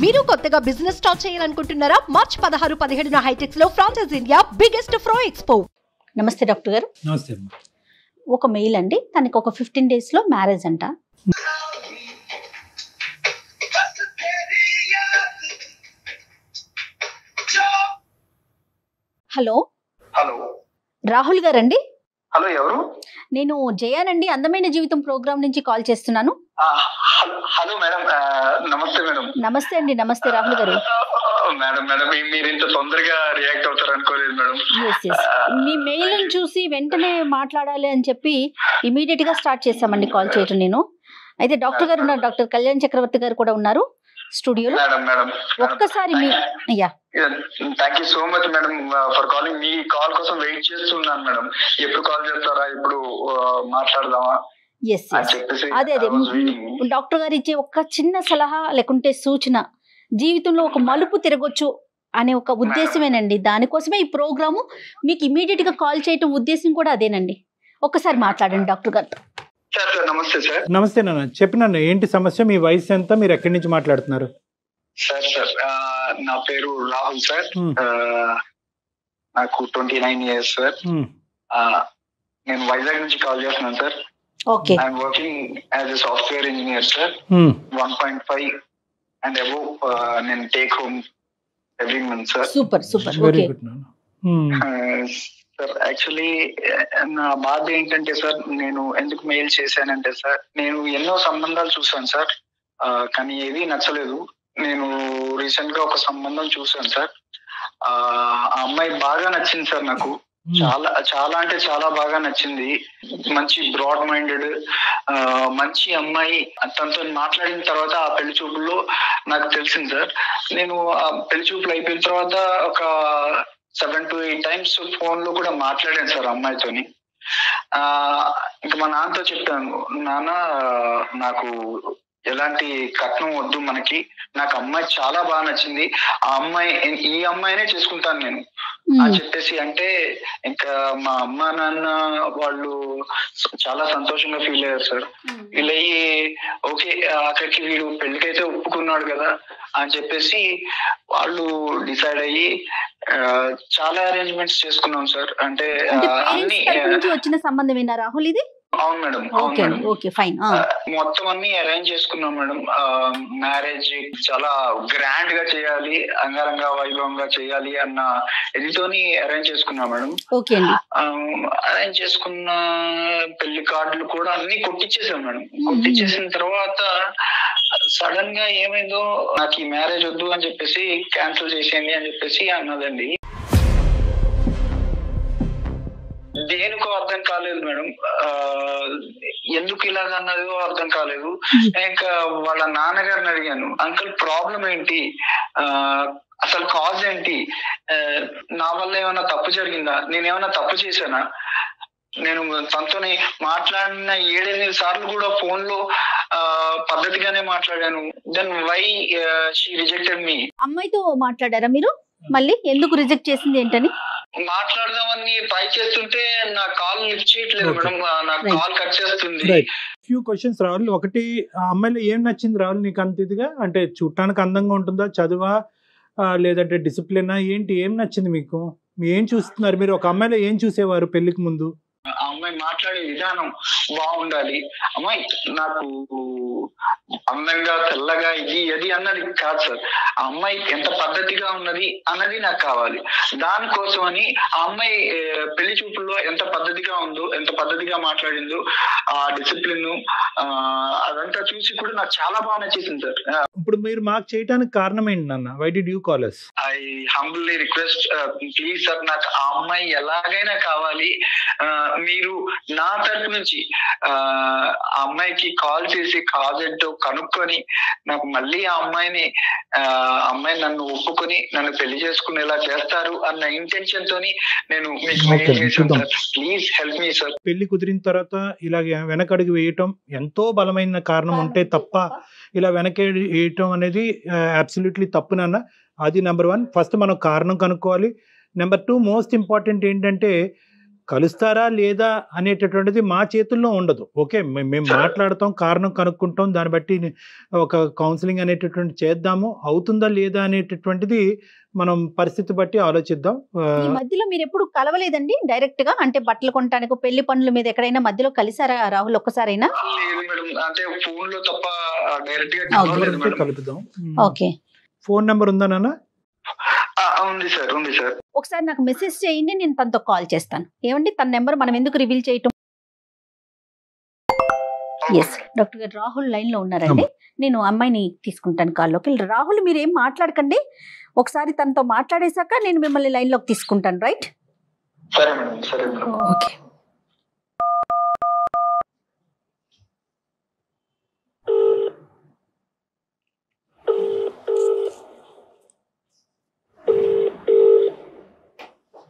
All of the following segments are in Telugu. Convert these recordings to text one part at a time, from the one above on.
మీరు కొత్తగా బిజినెస్ స్టార్ట్ చేయాలనుకుంటున్నారా? మార్చ్ 16, 17న హైటెక్స్ లో ఫ్రాన్సెస్ ఇండియా బిగ్గెస్ట్ ఫ్రో ఎక్స్పో. నమస్తే డాక్టర్ గారు. నమస్తే. ఒక మెయిల్ అండి, తనకి ఒక 15 days లో మ్యారేజ్ అంట. హలో హలో రాహుల్ గారండి? హలో, ఎవరు? నేను జయానండి, అందమైన జీవితం ప్రోగ్రామ్ నుంచి కాల్ చేస్తున్నాను. హలో మేడం, నమస్తే మేడం. నమస్తే అండి. నమస్తే రాహుల్ గారు. మేడం మేడం మీరు ఇంత తొందరగా రియాక్ట్ అవుతారు అనుకోలేదు మేడం. మీ మెయిల్ చూసి వెంటనే మాట్లాడాలి అని చెప్పి ఇమీడియట్ గా స్టార్ట్ చేశామండి కాల్ చేయటం. నేను అయితే డాక్టర్ గారు ఉన్నారు, డాక్టర్ కళ్యాణ్ చక్రవర్తి గారు కూడా ఉన్నారు స్టూడియోలో. ఒక్కసారి మీ thank you so much madam for calling. మీ కాల్ కోసం వెయిట్ చేస్తున్నాను మేడం. ఎప్పుడు కాల్ చేస్తారా, ఎప్పుడు మాట్లాడదామా? అదే డాక్టర్ గారు ఇచ్చే ఒక చిన్న సలహా లేకుంటే సూచన, జీవితంలో ఒక మలుపు తిరగొచ్చు అనే ఒక ఉద్దేశమేనండి. దానికోసమే ఈ ప్రోగ్రాము మీకు ఇమీడియట్ గా కాల్ చేయటం ఉద్దేశం కూడా అదేనండి. ఒక్కసారి మాట్లాడండి డాక్టర్ గారితో. నమస్తే సార్. నమస్తే నాన్న, చెప్పినాను ఏంటి సమస్య, మీ వయసు ఎంత, మీరు ఎక్కడి నుంచి మాట్లాడుతున్నారు? సార్ నా పేరు రాహుల్ సార్. నాకు 29 years సార్. నేను వైజాగ్ నుంచి కాల్ చేస్తున్నాను sir. Okay. I'm working as a software engineer sir. 1.5 and above నేను take home every month sir. Super super. Very good. Sir actually నా బాధ ఏంటంటే సార్, నేను ఎందుకు మెయిల్ చేశానంటే సార్, నేను ఎన్నో సంబంధాలు చూసాను సార్, కానీ ఏది నచ్చలేదు. నేను రీసెంట్ గా ఒక సంబంధం చూసాను సార్. ఆ అమ్మాయి బాగా నచ్చింది సార్ నాకు. చాలా చాలా అంటే చాలా బాగా నచ్చింది. మంచి బ్రాడ్ మైండెడ్ మంచి అమ్మాయి. తనతో మాట్లాడిన తర్వాత ఆ పెళ్లి చూపుల్లో నాకు తెలిసింది సార్. నేను ఆ పెళ్లి చూపులు అయిపోయిన తర్వాత ఒక 7 to 8 times ఫోన్ లో కూడా మాట్లాడాను సార్ అమ్మాయితోని. ఇంకా మా నాన్నతో చెప్పాను, నాన్న నాకు ఎలాంటి కట్నం వద్దు మనకి, నాకు అమ్మాయి చాలా బాగా నచ్చింది, ఈ అమ్మాయినే చేసుకుంటాను నేను అని చెప్పేసి అంటే, ఇంకా మా అమ్మ నాన్న వాళ్ళు చాలా సంతోషంగా ఫీల్ అయ్యారు సార్. ఫీల్ అయ్యి ఓకే అక్కడికి వీడు పెళ్లికైతే ఒప్పుకున్నాడు కదా అని చెప్పేసి వాళ్ళు డిసైడ్ అయ్యి చాలా అరేంజ్మెంట్స్ చేసుకున్నాం సార్. అంటే అన్ని వచ్చిన సంబంధమేనా రాహుల్ ఇది? అవును మేడం. మొత్తం అన్ని అరేంజ్ చేసుకున్నాం మేడం. మ్యారేజ్ చాలా గ్రాండ్ గా చేయాలి, అంగరంగ వైభవంగా చేయాలి అన్న ఇదితోని అరేంజ్ చేసుకున్నాం మేడం. అరేంజ్ చేసుకున్న పెళ్లి కార్డులు కూడా అన్ని కొట్టించేసాం మేడం. కొట్టించేసిన తర్వాత సడన్ గా ఏమైందో, నాకు ఈ మ్యారేజ్ వద్దు అని చెప్పేసి క్యాన్సిల్ చేసేయండి అని చెప్పేసి అన్నదండి. దేనికో అర్థం కాలేదు మేడం, ఎందుకు ఇలాగ అన్నదో అర్థం కాలేదు. ఇంకా వాళ్ళ నాన్నగారిని అడిగాను, అంకుల్ ప్రాబ్లం ఏంటి, అసలు కాజ్ ఏంటి, నా వల్ల ఏమైనా తప్పు జరిగిందా, నేనేమైనా తప్పు చేశానా? నేను తనతోని మాట్లాడిన 7-8 సార్లు కూడా ఫోన్ లో పద్ధతిగానే మాట్లాడాను. దెన్ వై షీ రిజెక్టెడ్ మీ. అమ్మాయితో మాట్లాడారా మీరు? మళ్ళీ ఎందుకు రిజెక్ట్ చేసింది ఏంటని మాట్లాడదామని ట్రై చేస్తుంటే నా కాల్ లిఫ్ట్ చేయట్లేదు మేడం, నా కాల్ కట్ చేస్తుంది. ఫ్యూ క్వశ్చన్స్ రావాలి. ఒకటి, ఆ అమ్మాయిలో ఏం నచ్చింది రావాలి నీకు అంత ఇదిగా? అంటే చూడటానికి అందంగా ఉంటుందా, చదువా, లేదంటే డిసిప్లినా, ఏంటి, ఏం నచ్చింది మీకు? ఏం చూస్తున్నారు మీరు? ఒక అమ్మాయిలో ఏం చూసేవారు పెళ్లికి ముందు? ఆ అమ్మాయి మాట్లాడే విధానం బాగుండాలి. అమ్మాయి నాకు అందంగా తెల్లగా ఇది అన్నది కాదు సార్, ఆ అమ్మాయి ఎంత పద్ధతిగా ఉన్నది అన్నది నాకు కావాలి. దానికోసం అని ఆ అమ్మాయి పెళ్లి చూపుల్లో ఎంత పద్ధతిగా ఉందో, ఎంత పద్ధతిగా మాట్లాడిందో, ఆ డిసిప్లిన్ అదంతా చూసి కూడా నాకు చాలా బాగా నచ్చేసింది సార్. ఇప్పుడు మీరు మాకు చేయడానికి కారణం ఏంటి నాన్న? Why did you call us? I humbly request, please sir, నాకు ఆ అమ్మాయి ఎలాగైనా కావాలి. మీరు నా తరపు నుంచి ఆ అమ్మాయికి కాల్ చేసి కాజ్ ఏంటో కనుక్కొని నాకు మళ్ళీ ఆ అమ్మాయి నన్ను ఒప్పుకొని నన్ను పెళ్లి చేసుకునేలా చేస్తారు అన్న ఇంటెన్షన్ తోని నేను ప్లీజ్ హెల్ప్ మీ సార్. పెళ్లి కుదిరిన తర్వాత ఇలాగ వెనకడుగు వేయటం ఎంతో బలమైన కారణం ఉంటే తప్ప ఇలా వెనకడుగు వేయటం అనేది అబ్సల్యూట్లీ తప్పు నాన్న. అది నెంబర్ 1. ఫస్ట్ మనం కారణం కనుక్కోవాలి. నెంబర్ 2 మోస్ట్ ఇంపార్టెంట్ ఏంటంటే, కలుస్తారా లేదా అనేటటువంటిది మా చేతుల్లో ఉండదు. ఓకే, మేము మాట్లాడతాం, కారణం కనుక్కుంటాం, దాన్ని బట్టి ఒక కౌన్సిలింగ్ అనేటటువంటి చేద్దాము. అవుతుందా లేదా అనేటటువంటిది మనం పరిస్థితి బట్టి ఆలోచిద్దాం. ఈ మధ్యలో మీరు ఎప్పుడు కలవలేదండి డైరెక్ట్ గా? అంటే బట్టలు కొనడానికి పెళ్లి పనుల మీద ఎక్కడైనా మధ్యలో కలిసారా రాహుల్ ఒక్కసారైనా? లేదు మేడం, అంటే ఫోన్ లో తప్ప డైరెక్ట్ గా కలవలేదు మేడం. కలుపుదాం. ఓకే, ఫోన్ నెంబర్ ఉందా నాన్న? ఉంది సార్, ఉంది సార్. ఒకసారి నాకు మెసేజ్ చేయండి, నేను తనతో కాల్ చేస్తాను. ఏమండి, తన నెంబర్ మనం ఎందుకు రివీల్ చేయటం? ఎస్, డాక్టర్ గారు రాహుల్ లైన్ లో ఉన్నారండి. నేను అమ్మాయిని తీసుకుంటాను కాల్లోకి. రాహుల్, మీరు ఏం మాట్లాడకండి, ఒకసారి తనతో మాట్లాడేశాక నేను మిమ్మల్ని లైన్ లోకి తీసుకుంటాను. రైట్? సరే మేడం, సరే madam. Okay.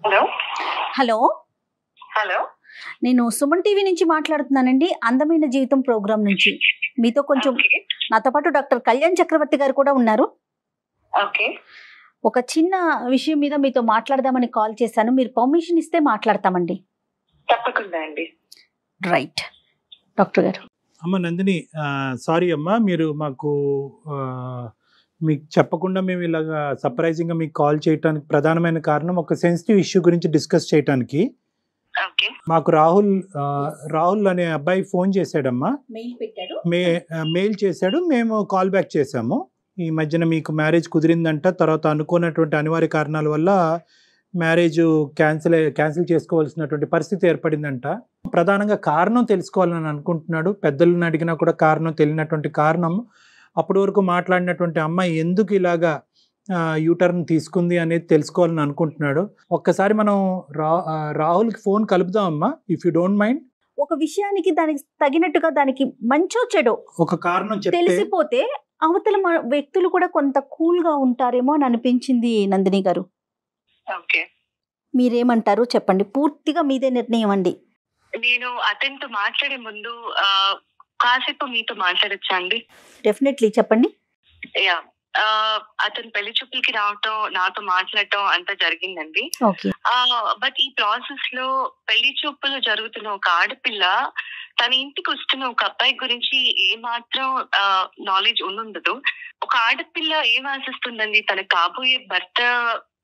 Hello hello hello, నేను సుమన్ టీవీ నుంచి మాట్లాడుతున్నానండి, అందమైన జీవితం ప్రోగ్రామ్ నుంచి. మీతో కొంచెం, నాతో పాటు డాక్టర్ కళ్యాణ్ చక్రవర్తి గారు కూడా ఉన్నారు. ఓకే. ఒక చిన్న విషయం మీద మీతో మాట్లాడదామని కాల్ చేశాను. మీరు పర్మిషన్ ఇస్తే మాట్లాడతామండి. తప్పకుండా అండి. రైట్ డాక్టర్ గారు. అమ్మ నందిని, సారీ అమ్మా, మీరు మాకు మీకు చెప్పకుండా మేము ఇలాగా సర్ప్రైజింగ్గా మీకు కాల్ చేయడానికి ప్రధానమైన కారణం ఒక సెన్సిటివ్ ఇష్యూ గురించి డిస్కస్ చేయడానికి. మాకు రాహుల్ అనే అబ్బాయి ఫోన్ చేశాడమ్మా, మెయిల్ చేశాడు, మేము కాల్ బ్యాక్ చేశాము. ఈ మధ్యన మీకు మ్యారేజ్ కుదిరిందంట, తర్వాత అనుకున్నటువంటి అనివార్య కారణాల వల్ల మ్యారేజ్ క్యాన్సిల్ చేసుకోవాల్సినటువంటి పరిస్థితి ఏర్పడిందంట. ప్రధానంగా కారణం తెలుసుకోవాలని అనుకుంటున్నాడు. పెద్దలను అడిగినా కూడా కారణం తెలియనటువంటి కారణం, అప్పటి వరకు మాట్లాడినటువంటి అమ్మాయి ఎందుకు ఇలాగా యూటర్న్ తీసుకుంది అనేది తెలుసుకోవాలని అనుకుంటున్నాడు. ఒక్కసారి మనం రాహుల్కి ఫోన్ కలుపుదాం అమ్మా, ఇఫ్ యూ డోంట్ మైండ్. ఒక విషయానికి దానికి తగినట్టుగా దానికి మంచో చెడో ఒక కారణం తెలిసిపోతే అవతల వ్యక్తులు కూడా కొంత కూల్ గా ఉంటారేమో అని అనిపించింది నందిని గారు. మీరేమంటారు చెప్పండి, పూర్తిగా మీదే నిర్ణయం అండి. నేను అతనితో మాట్లాడే ముందు కాసేపు మీతో మాట్లాడచ్చా అండి? డెఫినెట్లీ, చెప్పండి. యా, అతను పెళ్లి చూపులకి రావటం, నాతో మాట్లాడటం అంతా జరిగిందండి. బట్ ఈ ప్రాసెస్ లో పెళ్లి చూపులు జరుగుతున్న ఒక ఆడపిల్ల తన ఇంటికి వస్తున్న ఒక అబ్బాయి గురించి ఏ మాత్రం నాలెడ్జ్ ఉండదు. ఒక ఆడపిల్ల ఏం ఆశిస్తుందండి, తన కాబోయే భర్త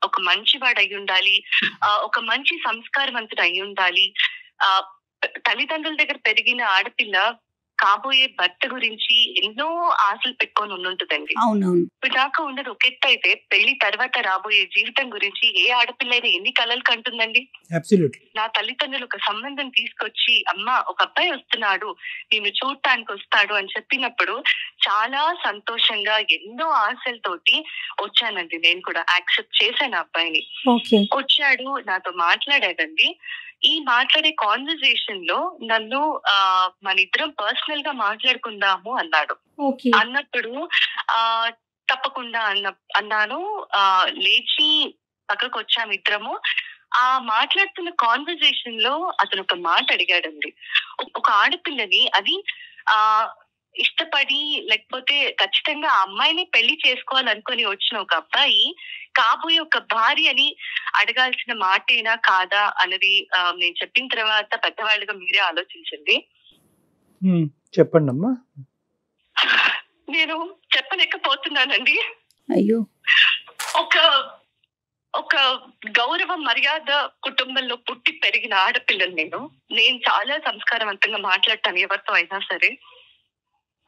ఒక మంచివాడు అయి ఉండాలి, ఒక మంచి సంస్కారవంతుడు అయి ఉండాలి. తల్లిదండ్రుల దగ్గర పెరిగిన ఆడపిల్ల కాబోయే భర్త గురించి ఎన్నో ఆశలు పెట్టుకొని ఉంటుందండి. ఇప్పుడు దాకా ఉండదు ఒక ఎత్తు అయితే, పెళ్లి తర్వాత రాబోయే జీవితం గురించి ఏ ఆడపిల్ల అయినా ఎన్ని కలలు కంటుందండి. నా తల్లిదండ్రులు ఒక సంబంధం తీసుకొచ్చి, అమ్మ ఒక అబ్బాయి వస్తున్నాడు, నేను చూడటానికి వస్తాడు అని చెప్పినప్పుడు చాలా సంతోషంగా ఎన్నో ఆశలతోటి వచ్చానండి. నేను కూడా యాక్సెప్ట్ చేశాను అబ్బాయిని. వచ్చాడు, నాతో మాట్లాడాడండి. ఈ మాట్లాడే కాన్వర్సేషన్ లో నన్ను మన ఇద్దరం పర్సనల్ గా మాట్లాడుకుందాము అన్నాడు. అన్నప్పుడు తప్పకుండా అన్నాను. లేచి పక్కకు వచ్చాము ఇద్దరము. ఆ మాట్లాడుతున్న కాన్వర్సేషన్ లో అతను ఒక మాట అడిగాడండి. ఒక ఆడపిల్లని, అది ఇష్టపడి లేకపోతే ఖచ్చితంగా ఆ అమ్మాయిని పెళ్లి చేసుకోవాలనుకుని వచ్చిన ఒక అబ్బాయి కాబోయే ఒక భార్య అని అడగాల్సిన మాటేనా కాదా అన్నది నేను చెప్పిన తర్వాత పెద్దవాళ్ళుగా మీరే ఆలోచించండి. చెప్పండి అమ్మా. నేను చెప్పలేకపోతున్నానండి. అయ్యో, ఒక గౌరవ మర్యాద కుటుంబంలో పుట్టి పెరిగిన ఆడపిల్లని నేను చాలా సంస్కారవంతంగా మాట్లాడతాను ఎవరితో అయినా సరే.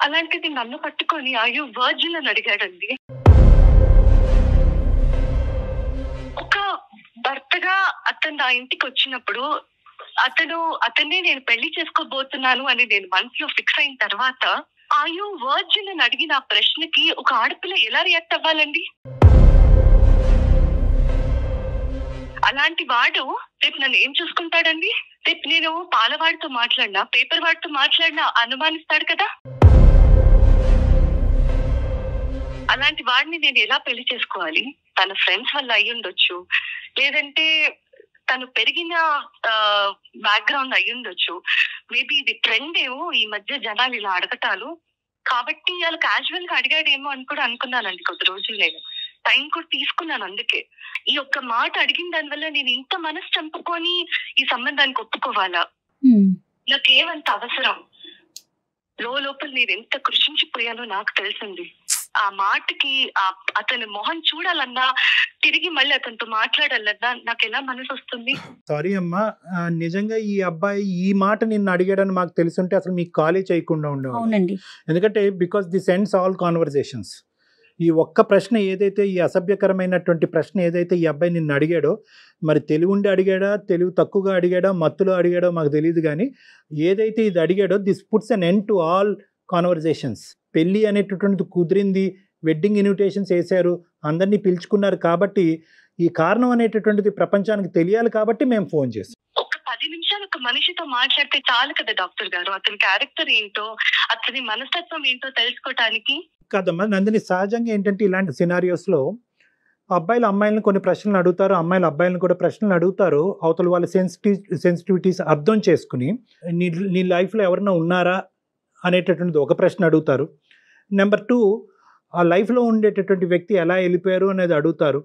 అలాంటిది నన్ను పట్టుకొని అయ్యో వర్జిన్ అని అడిగాడండి. ఒక భర్తగా అతను నా ఇంటికి వచ్చినప్పుడు అతన్నే నేను పెళ్లి చేసుకోబోతున్నాను అని నేను మనసులో ఫిక్స్ అయిన తర్వాత అయ్యో వర్జిన్ అని అడిగిన ఆ ప్రశ్నకి ఒక ఆడపిల్ల ఎలా రియాక్ట్ అవ్వాలండి? అలాంటి వాడు రేపు నన్ను ఏం చూసుకుంటాడండి? రేపు నేను పాలవాడితో మాట్లాడినా, పేపర్ వాడితో మాట్లాడినా అనుమానిస్తాడు కదా. అలాంటి వాడిని నేను ఎలా పెళ్లి చేసుకోవాలి? తన ఫ్రెండ్స్ వల్ల అయ్యి ఉండొచ్చు, లేదంటే తను పెరిగిన బ్యాక్గ్రౌండ్ అయ్యి ఉండొచ్చు. మేబీ ఇది ట్రెండ్ ఏమో ఈ మధ్య జనాలు ఇలా అడగటాలు, కాబట్టి వాళ్ళు క్యాజువల్ గా అడిగాడేమో అని కూడా అనుకున్నానండి కొద్ది రోజులు నేను. టైం కూడా తీసుకున్నాను. అందుకే ఈ ఒక్క మాట అడిగిన దాని వల్ల నేను ఇంత మనసు చంపుకొని ఈ సంబంధానికి ఒప్పుకోవాలా? నాకేమంత అవసరం? లోపల నేను ఎంత కృషించిపోయానో నాకు తెలిసింది. ఆ మాటకి అతని మొహం చూడాలన్నా, తిరిగి మళ్ళీ అతనితో మాట్లాడాలన్నా నాకు ఎలా మనసు వస్తుంది? సారీ అమ్మా, నిజంగా ఈ అబ్బాయి ఈ మాట నిన్ను అడిగాడని మాకు తెలుసుంటే అసలు మీకు కాలే చేయకుండా ఉండేవాడు. ఎందుకంటే because this ends all conversations. ఈ ఒక్క ప్రశ్న ఏదైతే, ఈ అసభ్యకరమైనటువంటి ప్రశ్న ఏదైతే ఈ అబ్బాయి నిన్ను అడిగాడో, మరి తెలివి ఉండి అడిగాడా, తెలివి తక్కువగా అడిగాడా, మత్తులో అడిగాడో మాకు తెలియదు, కానీ ఏదైతే ఇది అడిగాడో this puts an end to all conversations. పెళ్ళి అనేటటువంటిది కుదిరింది, వెడ్డింగ్ ఇన్విటేషన్స్ వేశారు, అందరినీ పిలుచుకున్నారు, కాబట్టి ఈ కారణం అనేటటువంటిది ప్రపంచానికి తెలియాలి కాబట్టి మేము ఫోన్ చేస్తాం. ఒక 10 నిమిషాలు ఒక మనిషితో మాట్లాడితే చాలు కదా డాక్టర్ గారు, అతని క్యారెక్టర్ ఏంటో, అతని మనస్తత్వం ఏంటో తెలుసుకోవటానికి. కాదమ్మా నందిని, సహజంగా ఏంటంటే ఇలాంటి సినారియోస్లో అబ్బాయిలు అమ్మాయిలను కొన్ని ప్రశ్నలు అడుగుతారు, అమ్మాయిలు అబ్బాయిలను కూడా ప్రశ్నలు అడుగుతారు. అవతల వాళ్ళ సెన్సిటివిటీస్ అర్థం చేసుకుని నీ లైఫ్లో ఎవరైనా ఉన్నారా అనేటటువంటిది ఒక ప్రశ్న అడుగుతారు. నెంబర్ 2, ఆ లైఫ్లో ఉండేటటువంటి వ్యక్తి ఎలా వెళ్ళిపోయారు అనేది అడుగుతారు.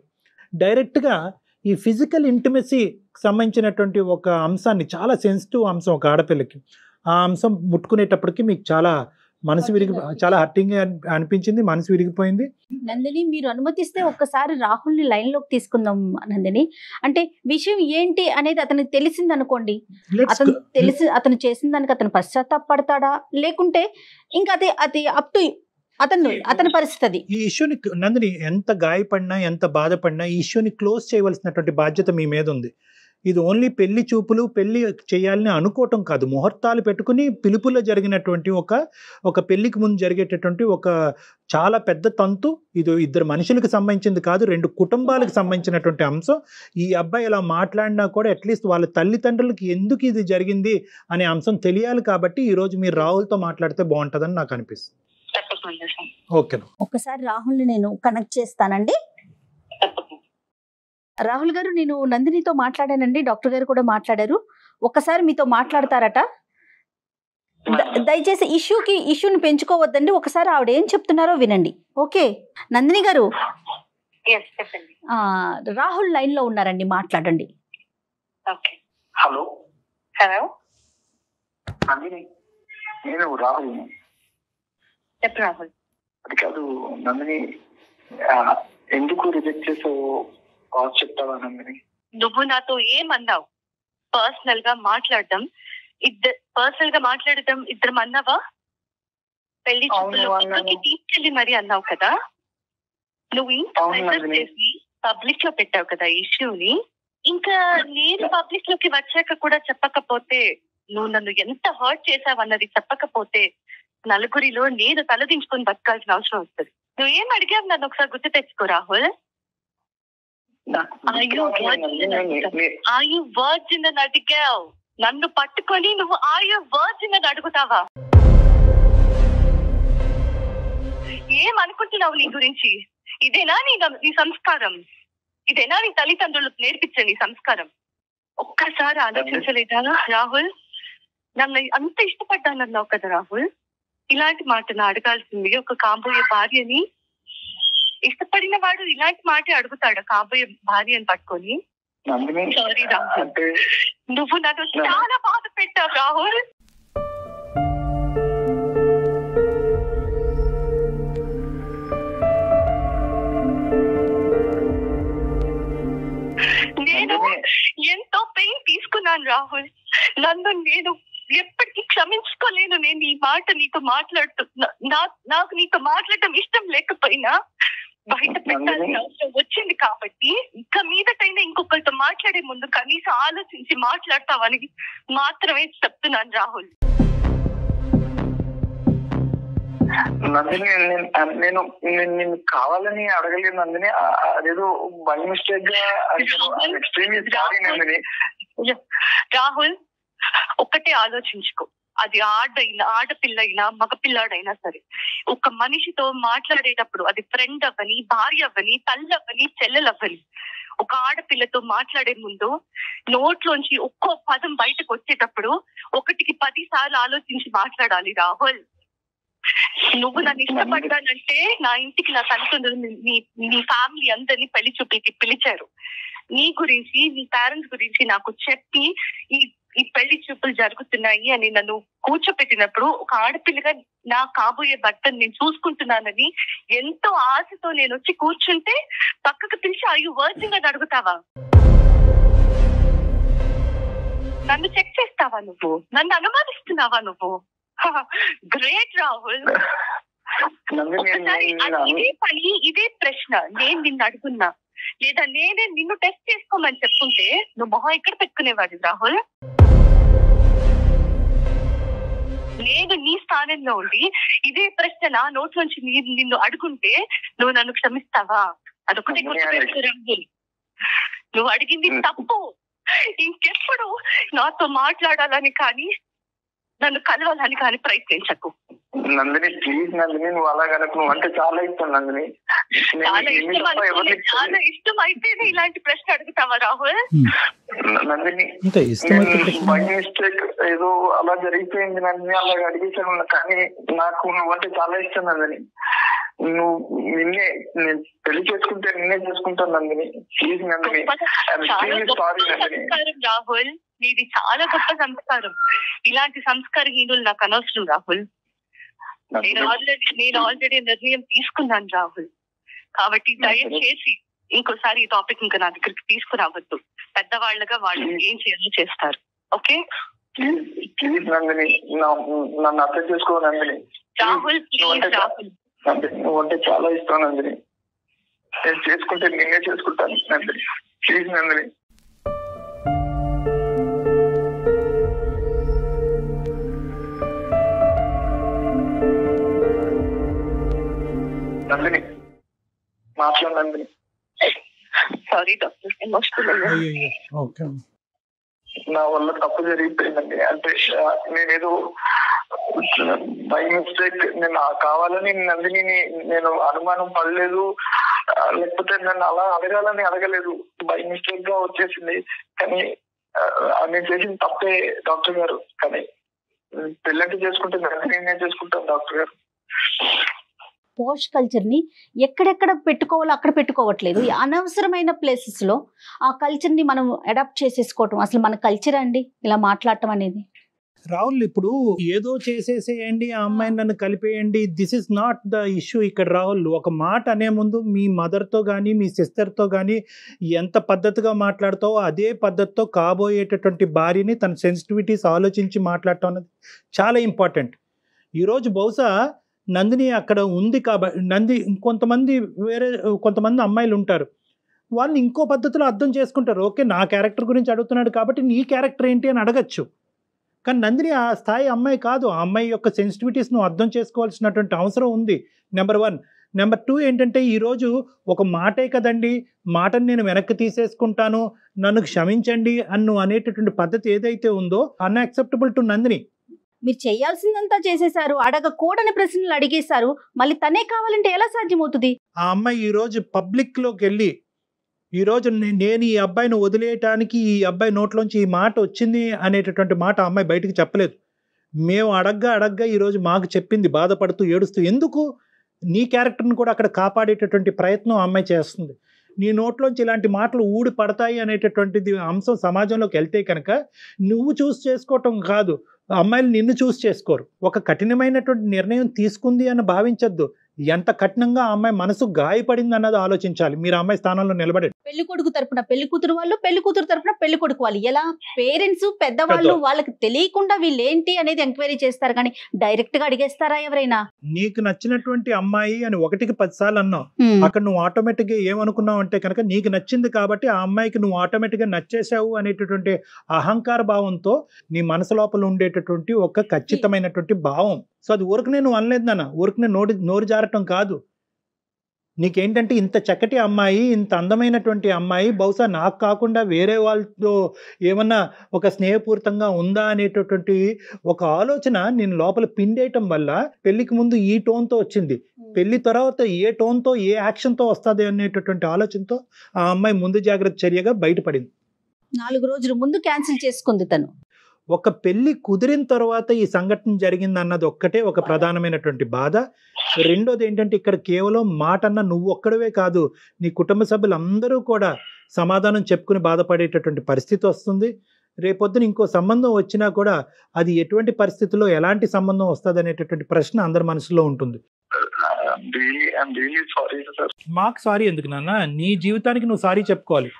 డైరెక్ట్గా ఈ ఫిజికల్ ఇంటిమసీకి సంబంధించినటువంటి ఒక అంశాన్ని, చాలా సెన్సిటివ్ అంశం ఒక ఆడపిల్లకి, ఆ అంశం ముట్టుకునేటప్పటికి మీకు చాలా మనసు చాలా హర్టింగ్ అనిపించింది, మనసు విరిగిపోయింది. నందిని, మీరు అనుమతిస్తే ఒక్కసారి రాహుల్ని లైన్లోకి తీసుకుందాం నందిని. అంటే విషయం ఏంటి అనేది అతనికి తెలిసింది అనుకోండి, అతను చేసిన దానికి అతను పశ్చాత్తాపడతాడా, లేకుంటే ఇంకా అది అప్ టు అతని పరిస్థితి. ఈ ఇష్యూని నందిని ఎంత గాయపడినా, ఎంత బాధపడినా ఈ ఇష్యూని క్లోజ్ చేయవలసినటువంటి బాధ్యత మీ మీద ఉంది. ఇది ఓన్లీ పెళ్లి చూపులు, పెళ్లి చేయాలని అనుకోవటం కాదు, ముహూర్తాలు పెట్టుకుని పిలుపులో జరిగినటువంటి ఒక పెళ్లికి ముందు జరిగేటటువంటి ఒక చాలా పెద్ద తంతు. ఇది ఇద్దరు మనుషులకు సంబంధించింది కాదు, 2 కుటుంబాలకు సంబంధించినటువంటి అంశం. ఈ అబ్బాయి ఇలా మాట్లాడినా కూడా అట్లీస్ట్ వాళ్ళ తల్లిదండ్రులకి ఎందుకు ఇది జరిగింది అనే అంశం తెలియాలి. కాబట్టి ఈరోజు మీరు రాహుల్తో మాట్లాడితే బాగుంటుందని నాకు అనిపిస్తుంది. ఓకే, ఒక్కసారి రాహుల్ని నేను కనెక్ట్ చేస్తానండి. రాహుల్ గారు, నేను నందినితో మాట్లాడానండి, డాక్టర్ గారు కూడా మాట్లాడారు. ఒక్కసారి మీతో మాట్లాడతారట. దయచేసి ఇష్యూని పెంచుకోవద్దండి, ఒకసారి ఆవిడ ఏం చెప్తున్నారో వినండి. ఓకే నందిని గారు, రాహుల్ లైన్ లో ఉన్నారండి, మాట్లాడండి. హలో హలో నందిని, నేను రాహుల్. రాహుల్, అది కాదు నందిని, ఎందుకు రిజెక్ట్ చేసావు చెప్తావా నందిని? నువ్వు నాతో ఏమన్నావు? పర్సనల్ గా మాట్లాడడం ఇద్దరం అన్నావా? పెళ్లి చూపులకి తీసుకెళ్ళి మరి అన్నావు కదా. నువ్వు ఇంత చేసి పబ్లిక్ లో పెట్టావు కదా ఇష్యూని. ఇంకా నేను పబ్లిక్ లోకి వచ్చాక కూడా చెప్పకపోతే, నువ్వు నన్ను ఎంత హర్ట్ చేసావు అన్నది చెప్పకపోతే, నలుగురిలో నేను తలదించుకొని బతకాల్సిన అవసరం వస్తుంది. నువ్వేం అడిగావు నన్ను ఒకసారి గుర్తు తెచ్చుకో రాహుల్. వర్జిన్ అని అడిగావు, నన్ను పట్టుకొని నువ్వు వర్జిన్ అని అడుగుతావా? ఏమనుకుంటున్నావు నీ గురించి? ఇదేనా నీ సంస్కారం? ఇదేనా నీ తల్లిదండ్రులకు నేర్పించే నీ సంస్కారం? ఒక్కసారి ఆలోచించలేదా రాహుల్? నన్ను అంత ఇష్టపడ్డానన్నావు కదా రాహుల్, ఇలాంటి మాట అడగాల్సింది ఒక కాబోయే భార్యని. ఇష్టపడిన వాడు ఇలాంటి మాట అడుగుతాడు కాబోయే భార్యని పట్టుకొని? సారీ రాహుల్, నువ్వు నన్ను చాలా బాధ పెట్టావు రాహుల్. నేను ఎంతో పెయిన్ తీసుకున్నాను రాహుల్. నేను ఎప్పటికీ క్షమించుకోలేను. నేను ఈ మాట నీతో నాకు నీతో మాట్లాడటం ఇష్టం లేకపోయినా బయట పెట్టాల్సిన అవసరం వచ్చింది కాబట్టి, ఇంకా మీదటైనా ఇంకొకరితో మాట్లాడే ముందు కనీసం ఆలోచించి మాట్లాడతావని మాత్రమే చెప్తున్నాను రాహుల్. నందిని, నేను నిన్ను కావాలని అడగలేదు నందిని, అదేదో బై మిస్టేక్ గా. రాహుల్, ఒక్కటే ఆలోచించుకో, అది ఆడపిల్ల అయినా మగపిల్లాడైనా సరే, ఒక మనిషితో మాట్లాడేటప్పుడు అది ఫ్రెండ్ అవ్వని, భార్య అవ్వని, తల్లి అవ్వని, చెల్లెలవ్వని, ఒక ఆడపిల్లతో మాట్లాడే ముందు నోట్లోంచి ఒక్కో పదం బయటకు వచ్చేటప్పుడు 1కి 10 సార్లు ఆలోచించి మాట్లాడాలి రాహుల్. నువ్వు నన్ను ఇష్టపడ్డానంటే నా ఇంటికి నా తల్లిదండ్రులు నీ ఫ్యామిలీ అందరినీ పెళ్లి చూపులకి పిలిచారు. నీ గురించి నీ పేరెంట్స్ గురించి నాకు చెప్పి ఈ పెళ్లి చూపులు జరుగుతున్నాయి అని నన్ను కూర్చోపెట్టినప్పుడు ఒక ఆడపిల్లగా నా కాబోయే భర్తను నేను చూసుకుంటున్నానని ఎంతో ఆశతో నేను వచ్చి కూర్చుంటే పక్కకు పిలిచి అయ్యో వర్జిన్ అని అడుగుతావా? నన్ను చెక్ చేస్తావా నువ్వు? నన్ను అనుమానిస్తున్నావా నువ్వు? గ్రేట్ రాహుల్. ఇదే పని ఇదే ప్రశ్న నేను నిన్ను అడుగున్నా, లేదా నేనే నిన్ను టెస్ట్ చేసుకోమని చెప్పుకుంటే నువ్వు మొహం ఎక్కడ పెట్టుకునేవాడు రాహుల్? నేను నీ స్థానంలో ఉండి ఇదే ప్రశ్న నా నోట్ నుంచి నిన్ను అడుగుంటే నువ్వు నన్ను క్షమిస్తావా? అదొకటే గుర్తుపెట్టుకో రాహుల్, నువ్వు అడిగింది తప్పు. ఇంకెప్పుడు నాతో మాట్లాడాలని కానీ నన్ను కలవాలని కానీ ప్రయత్నించకు. నందిని ప్లీజ్ నందిని, నువ్వు అలా కనుక నువ్వు అంటే చాలా ఇష్టం నందిని. చాలా ఇష్టం అయితేనే ఇలాంటి ప్రశ్న అడుగుతావా రాహుల్? నందిని బై మిస్టేక్ ఏదో అలా జరిగిపోయింది నందిని, అలా అడిగేసాను. కానీ నాకు నువ్వంటే చాలా ఇష్టం నందిని. నువ్వు నేను పెళ్లి చేసుకుంటే నిన్నే చేసుకుంటాను నందిని. Please Nandini, sorry Nandini. రాహుల్ నీది చాలా గొప్ప సంస్కారం. ఇలాంటి సంస్కారహీనులు నాకు అనవసరం రాహుల్. నేను ఆల్రెడీ నిర్ణయం తీసుకున్నాను రాహుల్. కాబట్టి దయచేసి ఇంకోసారి ఈ టాపిక్ ఇంకా నా దగ్గరికి తీసుకురావద్దు. పెద్దవాళ్ళగా వాళ్ళు ఏం చేయాలో చేస్తారు. ఓకే ప్లీజ్ నందిని, నన్ను అర్థం చేసుకో నందిని. రాహుల్ ప్లీజ్ రాహుల్, నువ్వంటే చాలా ఇష్టం నందిని. నేను చేసుకుంటే నేనే చేసుకుంటాను నందిని. ప్లీజ్ నందిని. నందిని మాట్లాడు నందిని. Sorry doctor, emotional. నా వల్ల తప్పు జరిగిపోయిందండి. అంటే నేనేదో బై మిస్టేక్, నేను కావాలని నందిని నేను అనుమానం పడలేదు, లేకపోతే నన్ను అలా అడగలేదు. బై మిస్టేక్ గా వచ్చేసింది. కానీ నేను చేసిన తప్పే డాక్టర్ గారు. కానీ పెళ్ళంటే చేసుకుంటే నందిని నేను చేసుకుంటాను డాక్టర్ గారు. పోష్ కల్చర్ని ఎక్కడెక్కడ పెట్టుకోవాలో అక్కడ పెట్టుకోవట్లేదు. అనవసరమైన ప్లేసెస్లో ఆ కల్చర్ని మనం అడాప్ట్ చేసేసుకోవటం అసలు మన కల్చర్ అండి ఇలా మాట్లాడటం అనేది. రాహుల్, ఇప్పుడు ఏదో చేసేసేయండి, ఆ అమ్మాయిని నన్ను కలిపేయండి, this is not the issue ఇక్కడ. రాహుల్, ఒక మాట అనే ముందు మీ మదర్తో కానీ మీ సిస్టర్తో కానీ ఎంత పద్ధతిగా మాట్లాడతావో అదే పద్ధతితో కాబోయేటటువంటి భార్యని తన సెన్సిటివిటీస్ ఆలోచించి మాట్లాడటం అనేది చాలా ఇంపార్టెంట్. ఈరోజు బహుశా నందిని అక్కడ ఉంది కాబట్టి కొంతమంది అమ్మాయిలు ఉంటారు, వాళ్ళని ఇంకో పద్ధతిలో అర్థం చేసుకుంటారు. ఓకే, నా క్యారెక్టర్ గురించి అడుగుతున్నాడు కాబట్టి నీ క్యారెక్టర్ ఏంటి అని అడగచ్చు. కానీ నందిని ఆ స్థాయి అమ్మాయి కాదు. ఆ అమ్మాయి యొక్క సెన్సిటివిటీస్ నువ్వు అర్థం చేసుకోవాల్సినటువంటి అవసరం ఉంది, నెంబర్ 1. నెంబర్ 2 ఏంటంటే, ఈరోజు ఒక మాటే కదండి, మాటను నేను వెనక్కి తీసేసుకుంటాను, నన్ను క్షమించండి అన్ను అనేటటువంటి పద్ధతి ఏదైతే ఉందో అన్యాక్సెప్టబుల్ టు నందిని. మీరు చేయాల్సిందంతా చేసేసారు, అడగకూడని ప్రశ్నలు అడిగేశారు, మళ్ళీ తనే కావాలంటే ఎలా సాధ్యమవుతుంది? ఆ అమ్మాయి ఈరోజు పబ్లిక్లోకి వెళ్ళి ఈరోజు నేను ఈ అబ్బాయిని వదిలేయటానికి ఈ అబ్బాయి నోట్లోంచి ఈ మాట వచ్చింది అనేటటువంటి మాట ఆ అమ్మాయి బయటికి చెప్పలేదు. మేము అడగ్గా ఈరోజు మాకు చెప్పింది, బాధపడుతూ ఏడుస్తూ. ఎందుకు? నీ క్యారెక్టర్ని కూడా అక్కడ కాపాడేటటువంటి ప్రయత్నం ఆ అమ్మాయి చేస్తుంది. నీ నోట్లోంచి ఇలాంటి మాటలు ఊడి పడతాయి అనేటటువంటిది అంశం సమాజంలోకి వెళ్తే కనుక నువ్వు చూస్ చేసుకోవటం కాదు, అమ్మాయిలు నిన్ను చూస్ చేసుకోరు. ఒక కఠినమైనటువంటి నిర్ణయం తీసుకుంది అని భావించద్దు. ఎంత కఠినంగా ఆ అమ్మాయి మనసు గాయపడింది అన్నది ఆలోచించాలి. మీరు అమ్మాయి స్థానంలో నిలబడి పెళ్లి కొడుకు తరపున పెళ్లి కూతురు వాళ్ళు, పెళ్లి కూతురు తరపున పెళ్లి కొడుకు వాళ్ళు, ఎలా పేరెంట్స్ పెద్దవాళ్ళు వాళ్ళకి తెలియకుండా వీళ్ళు ఏంటి అనేది ఎంక్వైరీ చేస్తారు, కానీ డైరెక్ట్ గా అడిగేస్తారా ఎవరైనా? నీకు నచ్చినటువంటి అమ్మాయి అని 1కి 10 సార్లు అన్నావు, అక్కడ నువ్వు ఆటోమేటిక్ గా ఏమనుకున్నావు అంటే కనుక నీకు నచ్చింది కాబట్టి ఆ అమ్మాయికి నువ్వు ఆటోమేటిక్ గా నచ్చేసావు అనేటటువంటి అహంకార భావంతో నీ మనసు లోపల ఉండేటటువంటి ఒక ఖచ్చితమైనటువంటి భావం. సో అది ఊరికనే నువ్వు అనలేదు నాన్న, ఊరికనే నోరు జారటం కాదు. నీకేంటంటే ఇంత చక్కటి అమ్మాయి, ఇంత అందమైనటువంటి అమ్మాయి బహుశా నాకు కాకుండా వేరే వాళ్ళతో ఏమన్నా ఒక స్నేహపూరితంగా ఉందా అనేటటువంటి ఒక ఆలోచన నేను లోపల పిండేయటం వల్ల పెళ్లికి ముందు ఈ టోన్తో వచ్చింది, పెళ్లి తర్వాత ఏ టోన్తో ఏ యాక్షన్తో వస్తుంది అనేటటువంటి ఆలోచనతో ఆ అమ్మాయి ముందు జాగ్రత్త చర్యగా బయటపడింది. 4 రోజుల ముందు క్యాన్సిల్ చేసుకుంది తను. ఒక పెళ్లి కుదిరిన తర్వాత ఈ సంఘటన జరిగింది అన్నది ఒక్కటే ఒక ప్రధానమైనటువంటి బాధ. రెండోది ఏంటంటే ఇక్కడ కేవలం మాట అన్న నువ్వు ఒక్కడవే కాదు, నీ కుటుంబ సభ్యులందరూ కూడా సమాధానం చెప్పుకుని బాధపడేటటువంటి పరిస్థితి వస్తుంది. రేపొద్దున ఇంకో సంబంధం వచ్చినా కూడా అది ఎటువంటి పరిస్థితుల్లో ఎలాంటి సంబంధం వస్తుంది అనేటటువంటి ప్రశ్న అందరి మనసులో ఉంటుంది. మాకు సారీ ఎందుకు నాన్న? నీ జీవితానికి నువ్వు సారీ చెప్పుకోవాలి,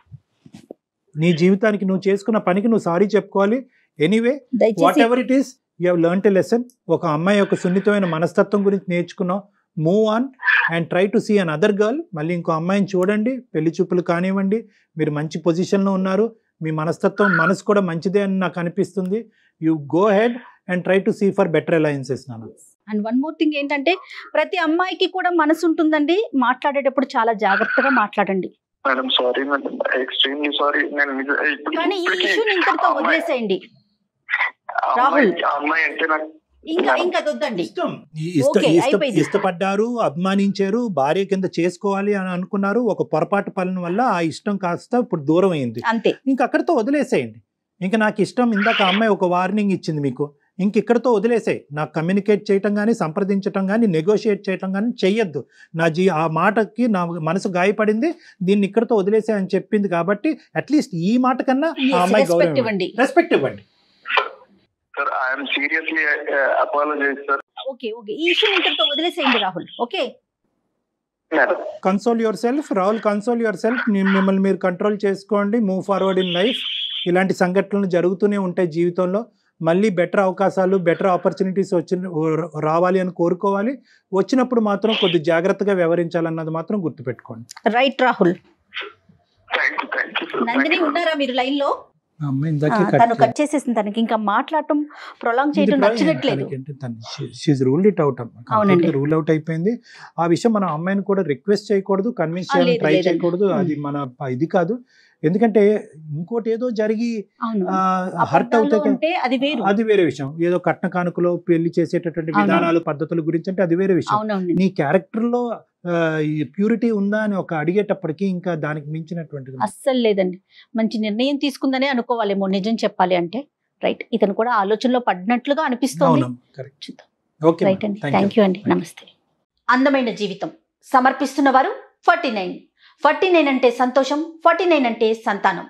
నీ జీవితానికి నువ్వు చేసుకున్న పనికి నువ్వు సారీ చెప్పుకోవాలి. Anyway whatever it is, you have learned a lesson. ఒక అమ్మాయి యొక్క సున్నితమైన మనస్తత్వం గురించి నేర్చుకున్నావు. Move on and try to see another girl. మళ్ళీ ఇంకో అమ్మాయిని చూడండి, పెళ్లి చూపులు కానివ్వండి. మీరు మంచి పొజిషన్లో ఉన్నారు, మీ మనస్తత్వం మనసు కూడా మంచిదే అని నాకు అనిపిస్తుంది. You go ahead and try to see for better alliances నాన్న. అండ్ వన్ మోర్ థింగ్ ఏంటంటే ప్రతి అమ్మాయికి కూడా మనసు ఉంటుందండి, మాట్లాడేటప్పుడు చాలా జాగ్రత్తగా మాట్లాడండి. Madam sorry madam, extremely sorry. కానీ ఈ ఇష్యూని ఇంతటితో వదిలేసేయండి రాహుల్. అమ్మాయి అంటే నాకు ఇంకా వద్దండి. ఇష్టపడ్డారు, అభిమానించారు, భార్య కింద చేసుకోవాలి అని అనుకున్నారు. ఒక పొరపాటు పనుల వల్ల ఆ ఇష్టం కాస్త ఇప్పుడు దూరం అయింది, అంతే. ఇంక అక్కడితో వదిలేసేయండి. ఇంకా నాకు ఇష్టం, ఇందాక అమ్మాయి ఒక వార్నింగ్ ఇచ్చింది మీకు, ఇంక ఇక్కడితో వదిలేసాయి. నాకు కమ్యూనికేట్ చేయటం కానీ, సంప్రదించటం కానీ, నెగోషియేట్ చేయటం కానీ చెయ్యొద్దు. ఆ మాటకి నా మనసు గాయపడింది, దీన్ని ఇక్కడితో వదిలేసాయి అని చెప్పింది కాబట్టి అట్లీస్ట్ ఈ మాట కన్నా ఆ అమ్మాయి గౌరవం ఇవ్వండి, రెస్పెక్ట్ ఇవ్వండి. Sir I am seriously apologize sir. Okay ఈ ఇష్యూ ఇంతటితో వదిలేసేయండి Rahul. Okay, console yourself Rahul, console yourself. మిమ్మల్ని మీరు కంట్రోల్ చేసుకోండి, మూవ్ ఫార్వర్డ్ ఇన్ లైఫ్. ఇలాంటి సంఘటనలు జరుగుతూనే ఉంటాయి జీవితంలో. మళ్ళీ బెటర్ అవకాశాలు, బెటర్ ఆపర్చునిటీస్ రావాలి అని కోరుకోవాలి. వచ్చినప్పుడు మాత్రం కొద్ది జాగ్రత్తగా వ్యవహరించాలన్నది మాత్రం గుర్తుపెట్టుకోండి. రైట్ రాహుల్. నందిని ఉన్నారా మీరు లైన్ లో? తను కట్ చేసేసింది, తనకి ఇంకా మాట్లాడటం ప్రొలాంగ్ చేయడం నచ్చట్లేదు. రూల్ అవుట్ అయిపోయింది. ఆ విషయం మన అమ్మాయిని కూడా రిక్వెస్ట్ చేయకూడదు, కన్విన్స్ చేయాలని ట్రై చేయకూడదు. అది మన ఇది కాదు. ఎందుకంటే ఇంకోటి ఏదో జరిగి హర్ట్ అవుతే అది వేరే విషయం. ఏదో కట్న కానుకలో పెళ్లి చేసేటటువంటి విధానాలు, పద్ధతుల గురించి అంటే అది వేరే విషయం. నీ క్యారెక్టర్ లో ప్యూరిటీ ఉందా అని ఒక అడిగేటప్పటికి ఇంకా దానికి మించినటువంటి అస్సలు లేదండి. మంచి నిర్ణయం తీసుకుందనే అనుకోవాలేమో నిజం చెప్పాలి అంటే. రైట్, ఇతను కూడా ఆలోచనలో పడినట్లుగా అనిపిస్తుంది. రైట్ అండి, థ్యాంక్ యూ అండి, నమస్తే. అందమైన జీవితం సమర్పిస్తున్న వారు 49 అంటే సంతోషం, 49 అంటే సంతానం.